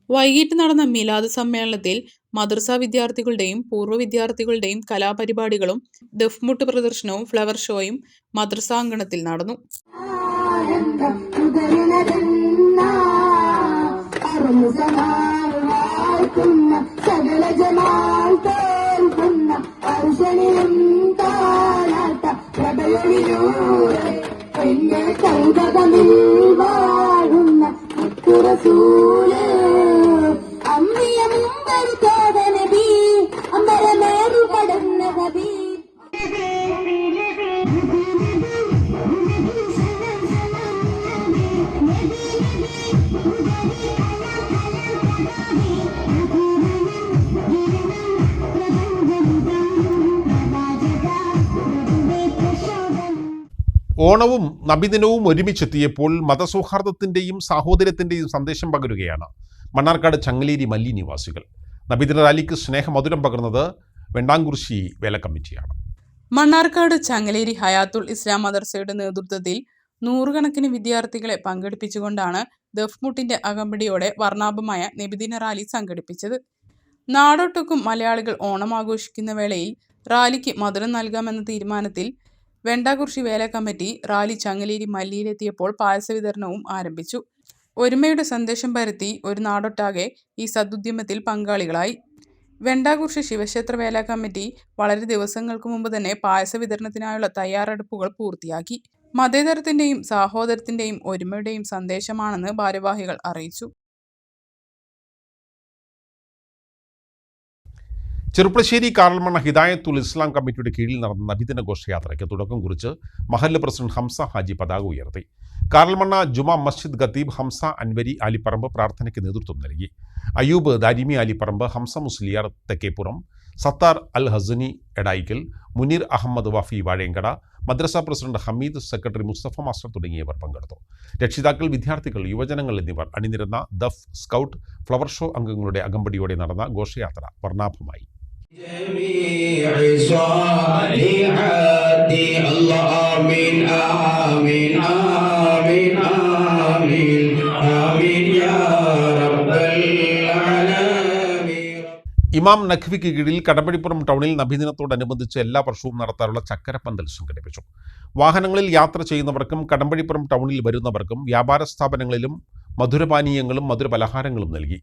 വൈകിട്ട് നടന്ന മിലാദ് സമ്മേളനത്തിൽ മദ്രസ വിദ്യാർത്ഥികളുടെയും പൂർവ്വ വിദ്യാർത്ഥികളുടെയും കലാപരിപാടികളും ദഫ്മുട്ട് പ്രദർശനവും ഫ്ലവർ ഷോയും മദ്രസാങ്കണത്തിൽ നടന്നു. ഓണവും നബിദിനവും ഒരുമിച്ചെത്തിയപ്പോൾ മതസൗഹാർദ്ദത്തിൻ്റെയും സാഹോദര്യത്തിൻ്റെയും സന്ദേശം പകരുകയാണ് മണ്ണാർക്കാട് ചങ്ങലേരി മല്ലി നിവാസികൾ. നബിദിന റാലിക്ക് സ്നേഹമധുരം പകർന്നത് വെണ്ടാങ്കുറിശി വേല കമ്മിറ്റിയാണ്. മണ്ണാർക്കാട് ചങ്ങലേരി ഹയാത്തുൽ ഇസ്ലാം മദർസയുടെ നേതൃത്വത്തിൽ നൂറുകണക്കിന് വിദ്യാർത്ഥികളെ പങ്കെടുപ്പിച്ചുകൊണ്ടാണ് ദഫ്മുട്ടിന്റെ അകമ്പടിയോടെ വർണ്ണാഭമായ നബിദിന റാലി സംഘടിപ്പിച്ചത്. നാടൊട്ടുക്കും മലയാളികൾ ഓണം ആഘോഷിക്കുന്ന വേളയിൽ റാലിക്ക് മധുരം നൽകാമെന്ന തീരുമാനത്തിൽ വെണ്ടാകുറിശി വേല കമ്മിറ്റി റാലി ചങ്ങലേരി മല്ലിയിലെത്തിയപ്പോൾ പായസ വിതരണവും ആരംഭിച്ചു. ഒരുമയുടെ സന്ദേശം പരത്തി ഒരു നാടൊട്ടാകെ ഈ സദുദ്യമത്തിൽ പങ്കാളികളായി. വെണ്ടാകുറിശി ശിവക്ഷേത്ര വേല കമ്മിറ്റി വളരെ ദിവസങ്ങൾക്ക് മുമ്പ് തന്നെ പായസ വിതരണത്തിനായുള്ള തയ്യാറെടുപ്പുകൾ പൂർത്തിയാക്കി. മതേതരത്തിന്റെയും സാഹോദര്യത്തിന്റെയും ഒരുമയുടെയും സന്ദേശമാണെന്ന് ഭാരവാഹികൾ അറിയിച്ചു. ചെറുപ്പശ്ശേരി കാറൽമണ്ണ ഹിദായത്തുൽ ഇസ്ലാം കമ്മിറ്റിയുടെ കീഴിൽ നടന്ന നബിദിന ഘോഷയാത്രയ്ക്ക് തുടക്കം കുറിച്ച് മഹല്ല് പ്രസിഡന്റ് ഹംസ ഹാജി പതാക ഉയർത്തി. കാറൽമണ്ണ ജുമാ മസ്ജിദ് ഖത്തീബ് ഹംസ അൻവരി ആലിപ്പറമ്പ് പ്രാർത്ഥനയ്ക്ക് നേതൃത്വം നൽകി. അയ്യൂബ് ദാരിമി ആലിപ്പറമ്പ്, ഹംസ മുസ്ലിയാർ തെക്കേപ്പുറം, സത്താർ അൽ ഹസനി എടായിക്കൽ, മുനീർ അഹമ്മദ് വാഫി വാഴയങ്കട, മദ്രസ president Hameed, secretary Musthafa master തുടങ്ങിയവർ പങ്കെടുത്തു. രക്ഷിതാക്കൾ, വിദ്യാർത്ഥികൾ, യുവജനങ്ങൾ എന്നിവർ അണിനിരന്ന ദഫ്, സ്കൗട്ട്, ഫ്ലവർ ഷോ അംഗങ്ങളുടെ അകമ്പടിയോടെ നടന്ന ഘോഷയാത്ര വർണ്ണാഭമായി. جميع صالحاتي الله آمين آمين آمين آمين آمين يا رب العالمين. ഇമാം നഖ്വിക്ക് കീഴിൽ കടമ്പഴിപ്പുറം ടൗണിൽ നബിദിനത്തോടനുബന്ധിച്ച് എല്ലാ വർഷവും നടത്താറുള്ള ചക്കരപ്പന്തൽ സംഘടിപ്പിച്ചു. വാഹനങ്ങളിൽ യാത്ര ചെയ്യുന്നവർക്കും കടമ്പഴിപ്പുറം ടൗണിൽ വരുന്നവർക്കും വ്യാപാര സ്ഥാപനങ്ങളിലും മധുരപാനീയങ്ങളും മധുരപലഹാരങ്ങളും നൽകി.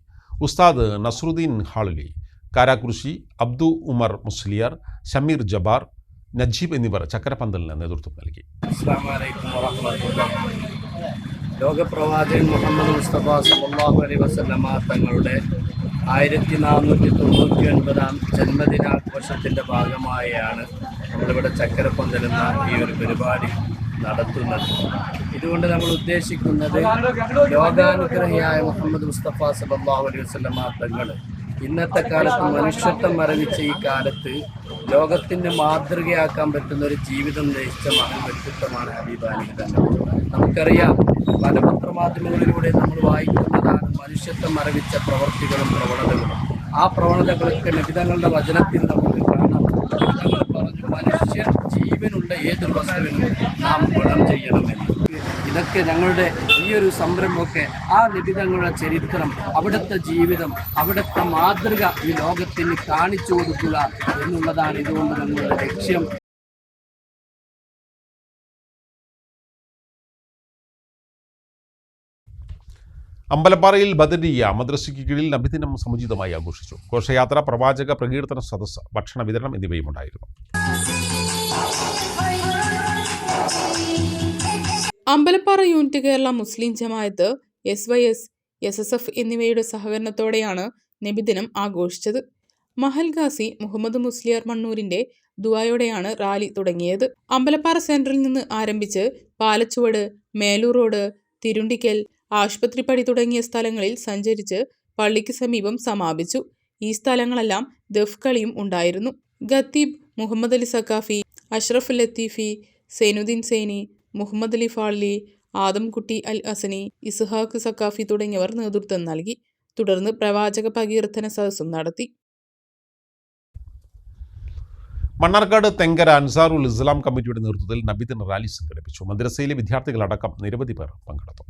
ഉസ്താദ് നസ്രുദ്ദീൻ ഹാളലി, കാരാകുറിശി, അബ്ദു ഉമർ മുസ്ലിയാർ, ഷമീർ ജബാർ, നജീബ് എന്നിവർ ചക്കരപ്പന്തലിന് നേതൃത്വം നൽകി. അസ്സലാമു അലൈക്കും വറഹ്മത്തുള്ളാഹി. ലോകപ്രവാചകൻ മുഹമ്മദ് മുസ്തഫ സല്ലല്ലാഹു അലൈഹി വസല്ലമ തങ്ങളുടെ 1499 ജന്മദിനാഘോഷത്തിൻ്റെ ഭാഗമായാണ് നമ്മളിവിടെ ചക്കരപ്പന്തൽ എന്ന ഈ ഒരു പരിപാടി നടത്തുന്നത്. ഇതുകൊണ്ട് നമ്മൾ ഉദ്ദേശിക്കുന്നത് ലോകാനുഗ്രഹിയായ മുഹമ്മദ് മുസ്തഫ സല്ലല്ലാഹു അലൈഹി വസല്ലമ തങ്ങൾ ഇന്നത്തെ കാലത്ത് മനുഷ്യത്വം മരവിച്ച ഈ കാലത്ത് ലോകത്തിൻ്റെ മാതൃകയാക്കാൻ പറ്റുന്ന ഒരു ജീവിതം നയിച്ച മഹൽ വ്യക്തിത്വമാണ് ഹബീബാനി തങ്ങൾ. നമുക്കറിയാം, പല പത്രമാധ്യമങ്ങളിലൂടെ നമ്മൾ വായിക്കുന്നതാണ് മനുഷ്യത്വം മരവിച്ച പ്രവർത്തികളും പ്രവണതകളും. ആ പ്രവണതകളൊക്കെ നബിതങ്ങളുടെ വചനത്തിൽ നമുക്ക് കാണാം. നബിതങ്ങൾ പറഞ്ഞു, മനുഷ്യൻ ജീവനുള്ള ഏതൊരു വസ്തുവിനും നാം ഗുണം ചെയ്യണമെന്ന്. ഇതൊക്കെ ഞങ്ങളുടെ ഈ ഒരു സംരംഭമൊക്കെ ആ നബിതങ്ങളുടെ ചരിത്രം, അവിടുത്തെ ജീവിതം, അവിടുത്തെ മാതൃക ഈ ലോകത്തിന് കാണിച്ചു കൊടുക്കുക എന്നുള്ളതാണ് ഇതുകൊണ്ട് നമ്മളുടെ ലക്ഷ്യം. അമ്പലപ്പാറയിൽ ബദരിയ മദ്രസയ്ക്ക് കീഴിൽ നബിദിനം സമുചിതമായി ആഘോഷിച്ചു. ഘോഷയാത്ര, പ്രവാചക പ്രകീർത്തന സദസ്സ്, ഭക്ഷണ വിതരണം എന്നിവയും ഉണ്ടായിരുന്നു. അമ്പലപ്പാറ യൂണിറ്റ് കേരള മുസ്ലിം ജമാഅത്ത്, SYS, SSF എന്നിവയുടെ സഹകരണത്തോടെയാണ് നബിദിനം ആഘോഷിച്ചത്. മഹൽ ഖാസി മുഹമ്മദ് മുസ്ലിയാർ മണ്ണൂരിന്റെ ദുആയോടെയാണ് റാലി തുടങ്ങിയത്. അമ്പലപ്പാറ സെന്ററിൽ നിന്ന് ആരംഭിച്ച് പാലച്ചുവട്, മേലൂർ റോഡ്, തിരുണ്ടിക്കൽ, ആശുപത്രിപ്പടി തുടങ്ങിയ സ്ഥലങ്ങളിൽ സഞ്ചരിച്ച് പള്ളിക്ക് സമീപം സമാപിച്ചു. ഈ സ്ഥലങ്ങളെല്ലാം ദഫ് കളിയും ഉണ്ടായിരുന്നു. ഖത്തീബ് മുഹമ്മദ് അലി സക്കാഫി, അഷ്റഫ് ലത്തീഫി, സൈനുദ്ദീൻ സൈനി, മുഹമ്മദ് അലി ഫാളി, ആദംകുട്ടി അൽ അസനി, ഇസ്ഹാഖ് സക്കാഫി തുടങ്ങിയവർ നേതൃത്വം നൽകി. തുടർന്ന് പ്രവാചക പ്രകീർത്തന സദസ്സും നടത്തി. മണ്ണാർക്കാട് തെങ്കര അൻസാറുൽ ഇസ്ലാം കമ്മിറ്റിയുടെ നേതൃത്വത്തിൽ നബിദിന റാലി സംഘടിപ്പിച്ചു. മദ്രസയിലെ വിദ്യാർത്ഥികളടക്കം നിരവധി പേർ പങ്കെടുത്തു.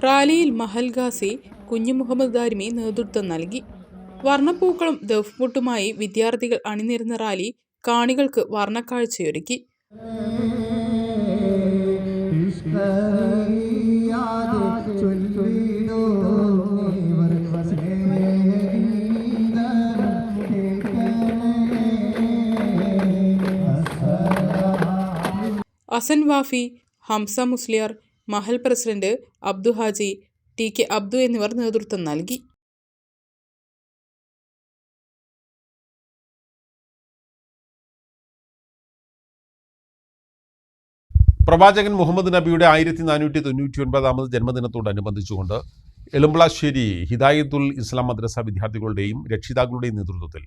റാലിയിൽ മഹൽ ഖാസി കുഞ്ഞു മുഹമ്മദ് ദാരിമി നേതൃത്വം നൽകി. വർണ്ണപ്പൂക്കളും ദഫ്മുട്ടുമായി വിദ്യാർത്ഥികൾ അണിനിരുന്ന റാലി കാണികൾക്ക് വർണ്ണക്കാഴ്ചയൊരുക്കി. അസൻ വാഫി, ഹംസ മുസ്ലിയാർ, മഹൽ പ്രസിഡന്റ് അബ്ദു ഹാജി, TK അബ്ദു എന്നിവർ നേതൃത്വം നൽകി. പ്രവാചകൻ മുഹമ്മദ് നബിയുടെ 1499 ജന്മദിനത്തോടനുബന്ധിച്ചുകൊണ്ട് എളുമ്പളാശ്ശേരി ഹിദായത്തുൽ ഇസ്ലാം മദ്രസ വിദ്യാർത്ഥികളുടെയും രക്ഷിതാക്കളുടെയും നേതൃത്വത്തിൽ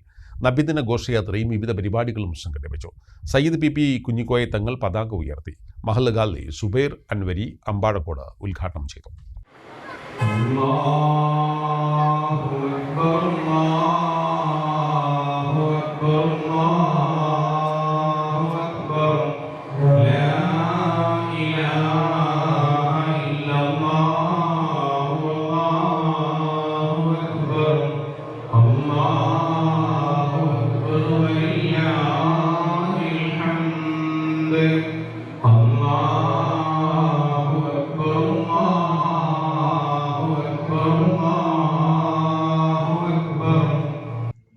നബിദിന ഘോഷയാത്രയും വിവിധ പരിപാടികളും സംഘടിപ്പിച്ചു. സയ്യിദ് പി കുഞ്ഞിക്കോയ തങ്ങൾ പതാക ഉയർത്തി. മഹല്ല് ഗാലി സുബൈർ അൻവരി അമ്പാഴക്കോട് ഉദ്ഘാടനം ചെയ്തു.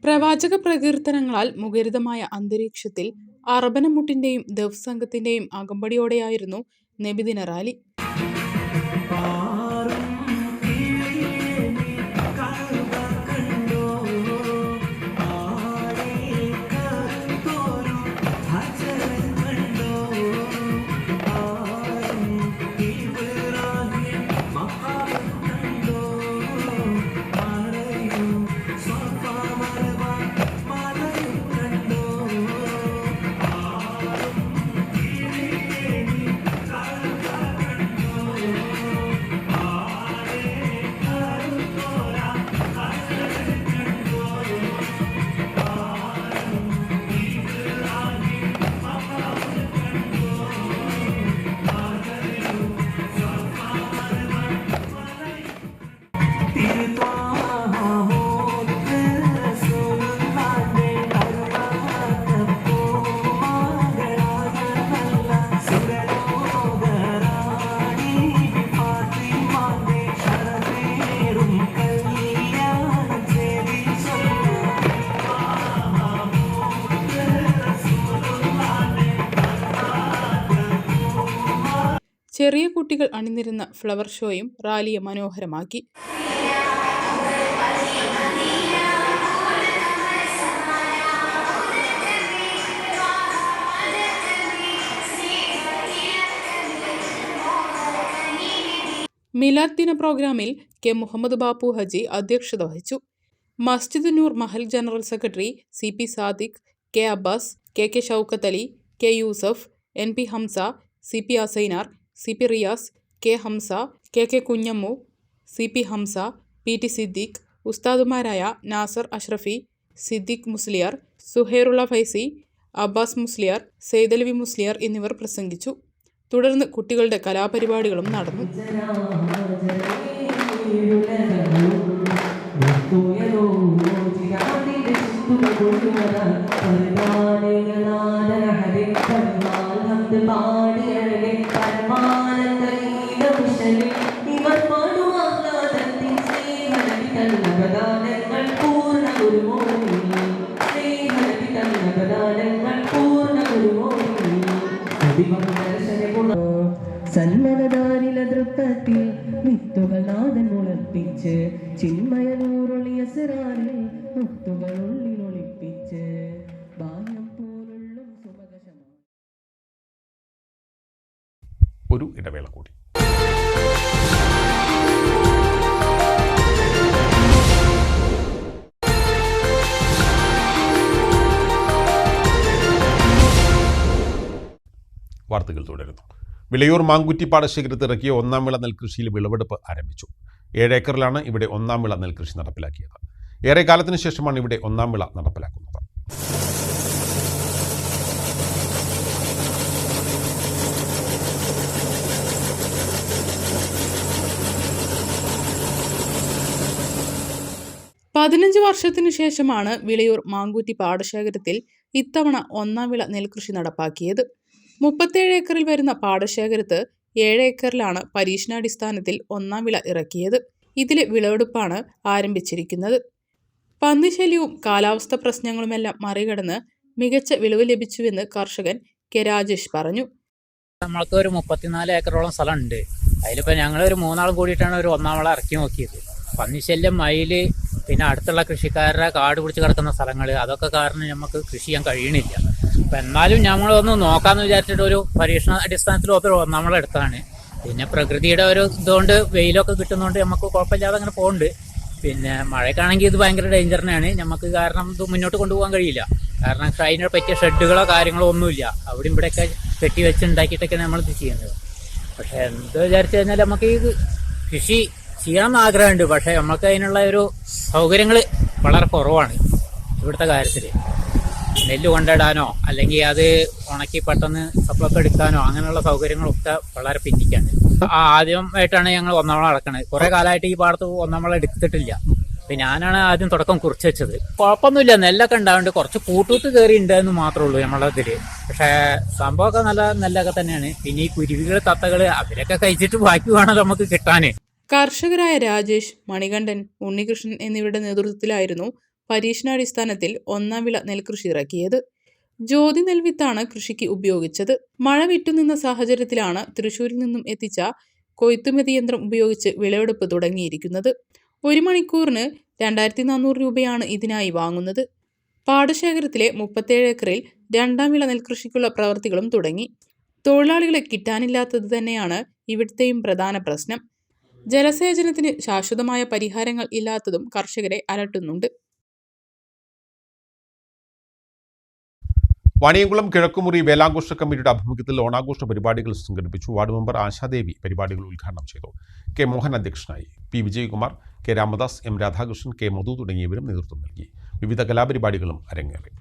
പ്രവാചക പ്രകീർത്തനങ്ങളാൽ മുഖരിതമായ അന്തരീക്ഷത്തിൽ അറബനമുട്ടിന്റെയും ദഫ് സംഘത്തിന്റെയും അകമ്പടിയോടെയായിരുന്നു നബിദിന റാലി. ചെറിയ കുട്ടികൾ അണിനിരുന്ന ഫ്ലവർ ഷോയും റാലിയെ മനോഹരമാക്കി. മിലാദ് ദിന പ്രോഗ്രാമിൽ കെ മുഹമ്മദ് ബാപ്പു ഹജി അധ്യക്ഷത വഹിച്ചു. Masjid Noor Mahal general secretary CP Sadiq, K Abbas, K Shoukath Ali, K Yusuf, NP Hamsa, CP Asainar, CP Riyas, K Hamsa, K Kunhammu, CP Hamsa, PT Siddique, ഉസ്താദുമാരായ നാസർ അഷ്റഫി, സിദ്ദീഖ് മുസ്ലിയാർ, സുഹൈറുള്ള ഫൈസി, അബ്ബാസ് മുസ്ലിയാർ, സെയ്ദലവി മുസ്ലിയാർ എന്നിവർ പ്രസംഗിച്ചു. തുടർന്ന് കുട്ടികളുടെ കലാപരിപാടികളും നടന്നു. സന്നദ്ധദാരില ദൃപ്തത്തിൽ വിത്തുകൾ നാദൻ മുളപ്പിച്ച് ചിന്മയനൂറൊളിയ സിറാറിൽ മുത്തുകൾ ഉള്ളിലൊളിപ്പിച്ച് ബാഹ്യം പോലുള്ള സുമകശമ. ഒരു ഇടവേള കൂടി. വാർത്തകൾ തുടരുന്നു. വിളയൂർ മാങ്കുറ്റി പാടശേഖരത്ത് ഇറക്കിയ ഒന്നാം വിള നെൽകൃഷിയിൽ വിളവെടുപ്പ് ആരംഭിച്ചു. 7 ഏക്കറിലാണ് ഇവിടെ ഒന്നാം വിള നെൽകൃഷി നടപ്പിലാക്കിയത്. ഏറെ കാലത്തിന് ശേഷമാണ് ഇവിടെ ഒന്നാം വിള നടപ്പിലാക്കുന്നത്. പതിനഞ്ച് വർഷത്തിനു ശേഷമാണ് വിളയൂർ മാങ്കുറ്റി പാടശേഖരത്തിൽ ഇത്തവണ ഒന്നാം വിള നെൽകൃഷി നടപ്പാക്കിയത്. 37 ഏക്കറിൽ വരുന്ന പാടശേഖരത്ത് 7 ഏക്കറിലാണ് പരീക്ഷണാടിസ്ഥാനത്തിൽ ഒന്നാം വിള ഇറക്കിയത്. ഇതിലെ വിളവെടുപ്പാണ് ആരംഭിച്ചിരിക്കുന്നത്. പന്നിശല്യവും കാലാവസ്ഥ പ്രശ്നങ്ങളുമെല്ലാം മറികടന്ന് മികച്ച വിളവ് ലഭിച്ചുവെന്ന് കർഷകൻ കെ രാജേഷ് പറഞ്ഞു. നമ്മൾക്ക് ഒരു 34 ഏക്കറോളം സ്ഥലമുണ്ട്. അതിലിപ്പോൾ ഞങ്ങൾ ഒരു 3 ആൾ കൂടിയിട്ടാണ് ഒരു ഒന്നാം വിള ഇറക്കി നോക്കിയത്. പന്നിശല്യം, മയില്, പിന്നെ അടുത്തുള്ള കൃഷിക്കാരുടെ കാട് പിടിച്ച് കിടക്കുന്ന സ്ഥലങ്ങൾ, അതൊക്കെ കാരണം നമുക്ക് കൃഷി ചെയ്യാൻ കഴിയണില്ല. അപ്പം എന്നാലും നമ്മളൊന്ന് നോക്കാമെന്ന് വിചാരിച്ചിട്ട് ഒരു പരീക്ഷണ അടിസ്ഥാനത്തിൽ ഒന്നാം വിള എടുത്താണ്. പിന്നെ പ്രകൃതിയുടെ ഒരു ഇതുകൊണ്ട് വെയിലൊക്കെ കിട്ടുന്നതുകൊണ്ട് നമുക്ക് കുഴപ്പമില്ലാതെ അങ്ങനെ പോകുന്നുണ്ട്. പിന്നെ മഴയ്ക്കാണെങ്കിൽ ഇത് ഭയങ്കര ഡേഞ്ചർ തന്നെയാണ് നമുക്ക്, കാരണം ഇത് മുന്നോട്ട് കൊണ്ടുപോകാൻ കഴിയില്ല. കാരണം അതിനെ പറ്റിയ ഷെഡുകളോ കാര്യങ്ങളോ ഒന്നുമില്ല. അവിടെ ഇവിടെയൊക്കെ കെട്ടി വെച്ച് ഉണ്ടാക്കിയിട്ടൊക്കെയാണ് നമ്മളിത് ചെയ്യുന്നത്. പക്ഷേ എന്ത് വിചാരിച്ചു കഴിഞ്ഞാൽ നമുക്ക് ഈ കൃഷി ചെയ്യണമെന്ന് ആഗ്രഹമുണ്ട്. പക്ഷേ നമുക്ക് അതിനുള്ള ഒരു സൗകര്യങ്ങൾ വളരെ കുറവാണ് ഇവിടുത്തെ കാര്യത്തിൽ. നെല്ല് കൊണ്ടിടാനോ അല്ലെങ്കിൽ അത് ഉണക്കി പെട്ടെന്ന് സപ്ലൊക്കെ എടുക്കാനോ അങ്ങനെയുള്ള സൗകര്യങ്ങളൊക്കെ വളരെ പിന്നിക്കാണ്. ആദ്യമായിട്ടാണ് ഞങ്ങൾ ഒന്നാമളം നടക്കുന്നത്. കുറേ കാലമായിട്ട് ഈ പാടത്ത് ഒന്നാമളം എടുത്തിട്ടില്ല. അപ്പം ഞാനാണ് ആദ്യം തുടക്കം കുറിച്ച് വെച്ചത്. കുഴപ്പമൊന്നുമില്ല, നെല്ലൊക്കെ ഉണ്ടാവുന്നുണ്ട്. കുറച്ച് കൂട്ടൂത്ത് കയറി ഉണ്ടെന്ന് മാത്രമേ ഉള്ളൂ നമ്മളെ ഇതിൽ. പക്ഷേ സംഭവമൊക്കെ നല്ല നെല്ലൊക്കെ തന്നെയാണ്. പിന്നെ ഈ കുരുവികൾ, തത്തകൾ അവരൊക്കെ കഴിച്ചിട്ട് ബാക്കി വേണം നമുക്ക് കിട്ടാൻ. കർഷകരായ രാജേഷ്, മണികണ്ഠൻ, ഉണ്ണികൃഷ്ണൻ എന്നിവരുടെ നേതൃത്വത്തിലായിരുന്നു പരീക്ഷണാടിസ്ഥാനത്തിൽ ഒന്നാം വിള നെൽകൃഷി ഇറക്കിയത്. ജ്യോതി നെൽവിത്താണ് കൃഷിക്ക് ഉപയോഗിച്ചത്. മഴ വിട്ടുനിന്ന സാഹചര്യത്തിലാണ് തൃശൂരിൽ നിന്നും എത്തിച്ച കൊയ്ത്തുമതി യന്ത്രം ഉപയോഗിച്ച് വിളവെടുപ്പ് തുടങ്ങിയിരിക്കുന്നത്. 1 മണിക്കൂറിന് 2400 രൂപയാണ് ഇതിനായി വാങ്ങുന്നത്. പാടശേഖരത്തിലെ 37 ഏക്കറിൽ രണ്ടാം വിള നെൽകൃഷിക്കുള്ള പ്രവൃത്തികളും തുടങ്ങി. തൊഴിലാളികളെ കിട്ടാനില്ലാത്തത് തന്നെയാണ് ഇവിടുത്തെയും പ്രധാന പ്രശ്നം. ജലസേചനത്തിന് ശാശ്വതമായ പരിഹാരങ്ങൾ ഇല്ലാത്തതും കർഷകരെ അലട്ടുന്നുണ്ട്. വാണിയംകുളം കിഴക്കുമുറി വേലാഘോഷ കമ്മിറ്റിയുടെ ആഭിമുഖ്യത്തിൽ ഓണാഘോഷ പരിപാടികൾ സംഘടിപ്പിച്ചു. വാർഡ് മെമ്പർ ആശാദേവി പരിപാടികൾ ഉദ്ഘാടനം ചെയ്തു. കെ മോഹൻ അധ്യക്ഷനായി. P Vijayakumar, K Ramadas, M Radhakrishnan, K Madhu തുടങ്ങിയവരും നേതൃത്വം നൽകി. വിവിധ കലാപരിപാടികളും അരങ്ങേറി.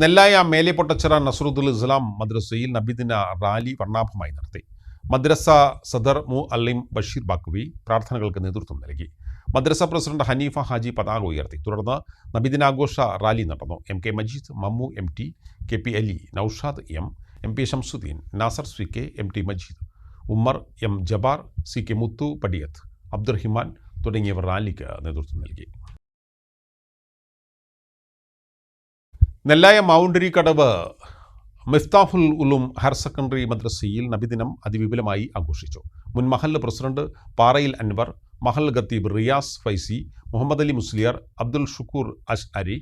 നെല്ലായ മേലെ പൊട്ടച്ചിറ നസ്രുദ്ദുൽ ഇസ്ലാം മദ്രസയിൽ നബിദിന റാലി വർണ്ണാഭമായി നടത്തി. മദ്രസ സദർ അല്ലിം ബഷീർ ബാക്കുവി പ്രാർത്ഥനകൾക്ക് നേതൃത്വം നൽകി. മദ്രസ പ്രസിഡന്റ് ഹനീഫ ഹാജി പതാക ഉയർത്തി. തുടർന്ന് നബിദിനാഘോഷ റാലി നടന്നു. M K Majeed, Mammu M T, K P Ali, Noushad M P Shamsudheen, Nasar C K, M T Majeed, Ummer M Jabbar, C K Muthu Padiyath, Abdurahiman തുടങ്ങിയവർ റാലിക്ക് നേതൃത്വം നൽകി. നെല്ലായ മൗണ്ടരി കടവ് മിഫ്താഹുൽ ഉലൂം ഹയർ സെക്കൻഡറി മദ്രസയിൽ നബിദിനം അതിവിപുലമായി ആഘോഷിച്ചു. മുൻ മഹല്ല് പ്രസിഡന്റ് പാറയിൽ അൻവർ, മഹൽ ഖത്തീബ് റിയാസ് ഫൈസി, മുഹമ്മദ് അലി മുസ്ലിയാർ, അബ്ദുൽ ഷുക്കൂർ അഷ്അരി,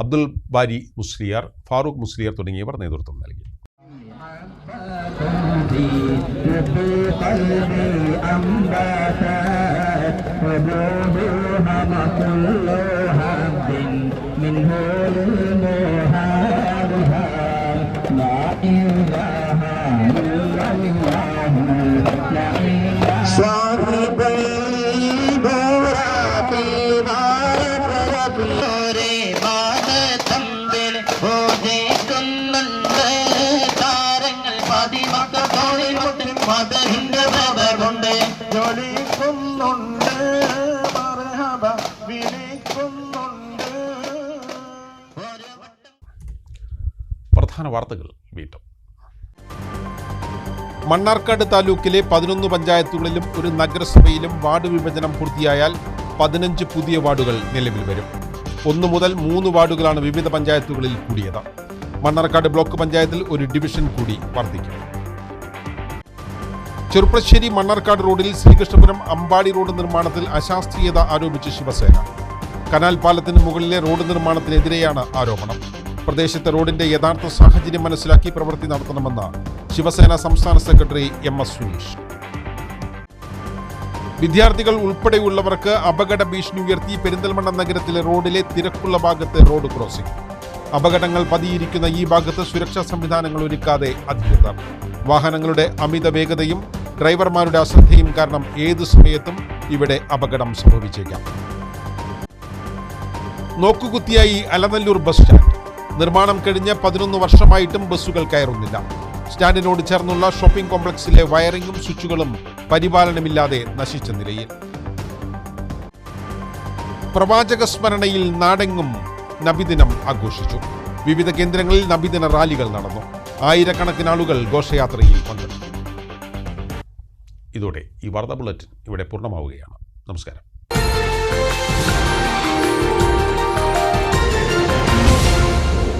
അബ്ദുൽ ബാരി മുസ്ലിയാർ, ഫാറൂഖ് മുസ്ലിയാർ തുടങ്ങിയവർ നേതൃത്വം നൽകി. പ്രധാന വാർത്തകൾ വീണ്ടും. മണ്ണാർക്കാട് താലൂക്കിലെ 11 പഞ്ചായത്തുകളിലും ഒരു നഗരസഭയിലും വാർഡ് വിഭജനം പൂർത്തിയായാൽ 15 പുതിയ വാർഡുകൾ നിലവിൽ വരും. 1 മുതൽ 3 വാർഡുകളാണ് വിവിധ പഞ്ചായത്തുകളിൽ കൂടിയത്. മണ്ണാർക്കാട് ബ്ലോക്ക് പഞ്ചായത്തിൽ ഒരു ഡിവിഷൻ കൂടി വർദ്ധിക്കും. ചെറുപ്പശ്ശേരി മണ്ണാർക്കാട് റോഡിൽ ശ്രീകൃഷ്ണപുരം അമ്പാടി റോഡ് നിർമ്മാണത്തിൽ അശാസ്ത്രീയത ആരോപിച്ച് ശിവസേന. കനാൽ പാലത്തിന് മുകളിലെ റോഡ് നിർമ്മാണത്തിനെതിരെയാണ് ആരോപണം. പ്രദേശത്തെ റോഡിന്റെ യഥാർത്ഥ സാഹചര്യം മനസ്സിലാക്കി പ്രവൃത്തി നടത്തണമെന്ന് ശിവസേന സംസ്ഥാന സെക്രട്ടറി MS സുനീഷ്. വിദ്യാർത്ഥികൾ ഉൾപ്പെടെയുള്ളവർക്ക് അപകട ഭീഷണി ഉയർത്തി പെരിന്തൽമണ്ണ നഗരത്തിലെ റോഡിലെ തിരക്കുള്ള ഭാഗത്ത് റോഡ് ക്രോസിംഗ്. അപകടങ്ങൾ പതിയിരിക്കുന്ന ഈ ഭാഗത്ത് സുരക്ഷാ സംവിധാനങ്ങൾ ഒരുക്കാതെ അധികൃതർ. വാഹനങ്ങളുടെ അമിത വേഗതയും ഡ്രൈവർമാരുടെ അശ്രദ്ധയും കാരണം ഏതു സമയത്തും ഇവിടെ അപകടം സംഭവിച്ചേക്കാം. നോക്കുകുത്തിയായി അലനല്ലൂർ ബസ് സ്റ്റാൻഡ്. നിർമ്മാണം കഴിഞ്ഞ് 11 വർഷമായിട്ടും ബസ്സുകൾ കയറുന്നില്ല. സ്റ്റാൻഡിനോട് ചേർന്നുള്ള ഷോപ്പിംഗ് കോംപ്ലക്സിലെ വയറിംഗും സ്വിച്ചുകളും പരിപാലനമില്ലാതെ നശിച്ച നിലയിൽ. പ്രവാചക സ്മരണയിൽ നാടെങ്ങും നബിദിനം ആഘോഷിച്ചു. വിവിധ കേന്ദ്രങ്ങളിൽ നബിദിന റാലികൾ നടന്നു. ആയിരക്കണക്കിന് ആളുകൾ ഘോഷയാത്രയിൽ പങ്കെടുത്തു. ഇതോടെ ഈ വാർത്താ ബുള്ളറ്റിൻ ഇവിടെ പൂർണ്ണമാവുകയാണ്. നമസ്കാരം.